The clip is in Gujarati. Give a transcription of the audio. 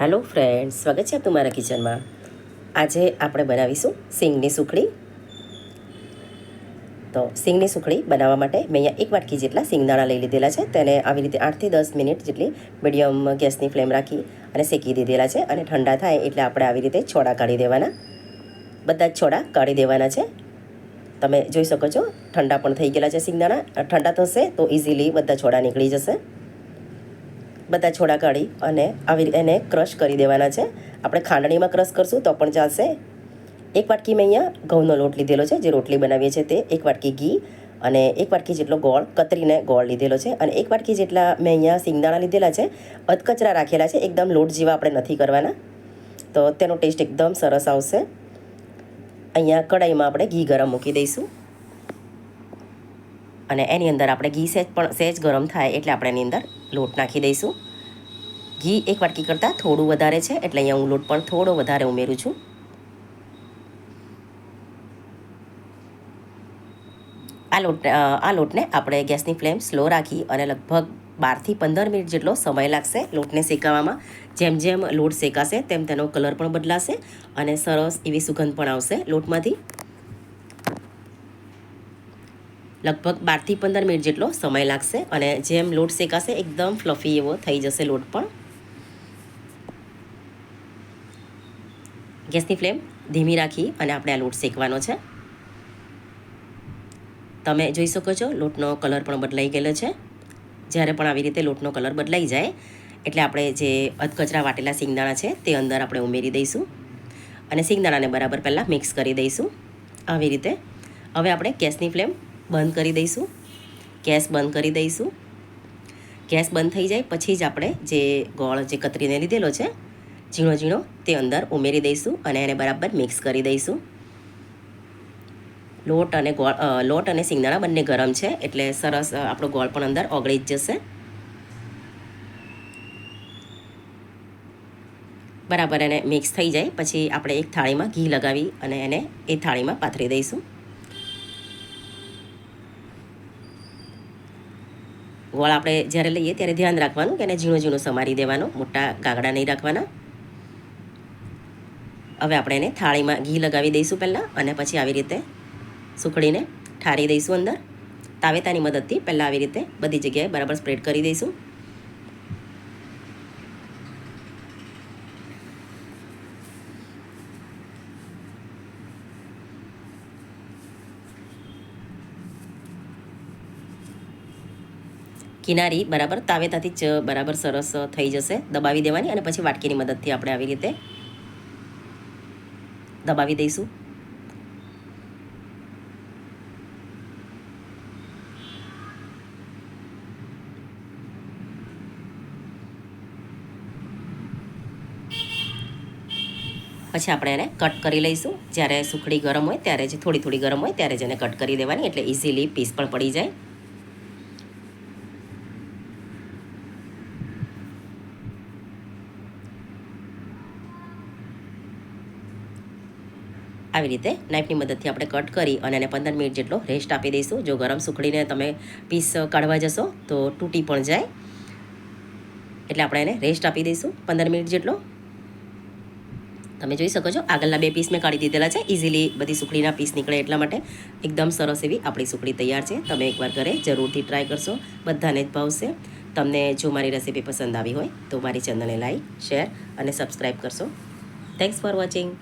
હેલો ફ્રેન્ડ્સ, સ્વાગત છે તમારા કિચનમાં। આજે આપણે બનાવીશું સિંગની સુખડી। તો સિંગની સુખડી બનાવવા માટે મેં અહીંયા 1 વાટકી જેટલા સિંગદાણા લઈ લીધેલા છે। તેને આવી રીતે 8 થી 10 મિનિટ જેટલી મીડિયમ ગેસની ફ્લેમ રાખી અને શેકી દીધેલા છે। અને ઠંડા થાય એટલે આપણે આવી રીતે છોડા કાઢી દેવાના। બધા જ છોડા કાઢી દેવાના છે। તમે જોઈ શકો છો ઠંડા પણ થઈ ગયેલા છે સિંગદાણા। ઠંડા થશે તો ઇઝીલી બધા છોડા નીકળી જશે। બધા છોડા કાઢી અને આવી એને ક્રશ કરી દેવાના છે। આપણે ખાંડણીમાં ક્રશ કરશું તો પણ ચાલશે। 1 વાટકી મેં અહીંયા ઘઉંનો લોટ લીધેલો છે, જે રોટલી બનાવીએ છીએ તે। 1 વાટકી ઘી અને 1 વાટકી જેટલો ગોળ કતરીને ગોળ લીધેલો છે। અને 1 વાટકી જેટલા મેં અહીંયા સિંગદાણા લીધેલા છે, અધકચરા રાખેલા છે, એકદમ લોટ જેવા આપણે નથી કરવાના, તો તેનો ટેસ્ટ એકદમ સરસ આવશે। અહીંયા કઢાઈમાં આપણે ઘી ગરમ મૂકી દઈશું અને એની અંદર આપણે ઘી સહેજ ગરમ થાય એટલે આપણે એની અંદર લોટ નાખી દઈશું। ઘી 1 વાટકી કરતાં થોડું વધારે છે એટલે અહીંયા હું લોટ પણ થોડો વધારે ઉમેરું છું। આ લોટને આપણે ગેસની ફ્લેમ સ્લો રાખી અને લગભગ 12 થી 15 મિનિટ જેટલો સમય લાગશે લોટને શેકાવામાં। જેમ જેમ લોટ શેકાશે તેમ તેનો કલર પણ બદલાશે અને સરસ એવી સુગંધ પણ આવશે લોટમાંથી। લગભગ 12 થી 15 મિનિટ જેટલો સમય લાગશે અને જેમ લોટ શેકાશે એકદમ ફ્લફી એવો થઈ જશે લોટ પણ। ગેસની ફ્લેમ ધીમી રાખી અને આપણે આ લોટ શેકવાનો છે। તમે જોઈ શકો છો લોટનો કલર પણ બદલાઈ ગયેલો છે। જ્યારે પણ આવી રીતે લોટનો કલર બદલાઈ જાય એટલે આપણે જે અધકચરા વાટેલા સિંગદાણા છે તે અંદર આપણે ઉમેરી દઈશું અને સિંગદાણાને બરાબર પહેલાં મિક્સ કરી દઈશું આવી રીતે। હવે આપણે ગેસની ફ્લેમ બંધ કરી દઈશું, ગેસ બંધ કરી દઈશું। ગેસ બંધ થઈ જાય પછી જ આપણે જે ગોળ જે કતરીને લીધેલો છે ઝીણો ઝીણો તે અંદર ઉમેરી દઈશું અને એને બરાબર મિક્સ કરી દઈશું। લોટ અને સિંગદાણા બંને ગરમ છે એટલે સરસ આપણો ગોળ પણ અંદર ઓગળી જ જશે। બરાબર એને મિક્સ થઈ જાય પછી આપણે એક થાળીમાં ઘી લગાવી અને એને એ થાળીમાં પાથરી દઈશું। ગોળ આપણે જ્યારે લઈએ ત્યારે ધ્યાન રાખવાનું કે એને ઝીણો ઝીણો સમારી દેવાનો, મોટા ગાગડા નહીં રાખવાના। હવે આપણે એને થાળીમાં ઘી લગાવી દઈશું પહેલાં અને પછી આવી રીતે સુખડીને ઠારી દઈશું અંદર। તાવેતાની મદદથી પહેલાં આવી રીતે બધી જગ્યાએ બરાબર સ્પ્રેડ કરી દઈશું। કિનારી બરાબર તાવેતાથી જ બરાબર સરસ થઈ જશે, દબાવી દેવાની અને પછી વાટકીની મદદથી આપણે આવી રીતે દબાવી દઈશું। પછી આપણે એને કટ કરી લઈશું। જ્યારે સુખડી ગરમ હોય ત્યારે જ થોડી ગરમ હોય ત્યારે જ એને કટ કરી દેવાની એટલે ઇઝીલી પીસ પણ પડી જાય। આવી રીતે નાઇફની મદદથી આપણે કટ કરી અને એને 15 મિનિટ જેટલો રેસ્ટ આપી દઈશું। જો ગરમ સુખડીને તમે પીસ કાઢવા જશો તો તૂટી પણ જાય એટલે આપણે એને રેસ્ટ આપી દઈશું 15 મિનિટ જેટલો। તમે જોઈ શકો છો આગળના 2 પીસ મેં કાઢી દીધેલા છે, ઇઝીલી બધી સુખડીના પીસ નીકળે એટલા માટે। એકદમ સરસ એવી આપણી સુખડી તૈયાર છે। તમે એકવાર ઘરે જરૂરથી ટ્રાય કરશો, બધાને જ ભાવશે। તમને જો મારી રેસીપી પસંદ આવી હોય તો મારી ચેનલને લાઈક, શેર અને સબસ્ક્રાઈબ કરશો। Thanks for watching.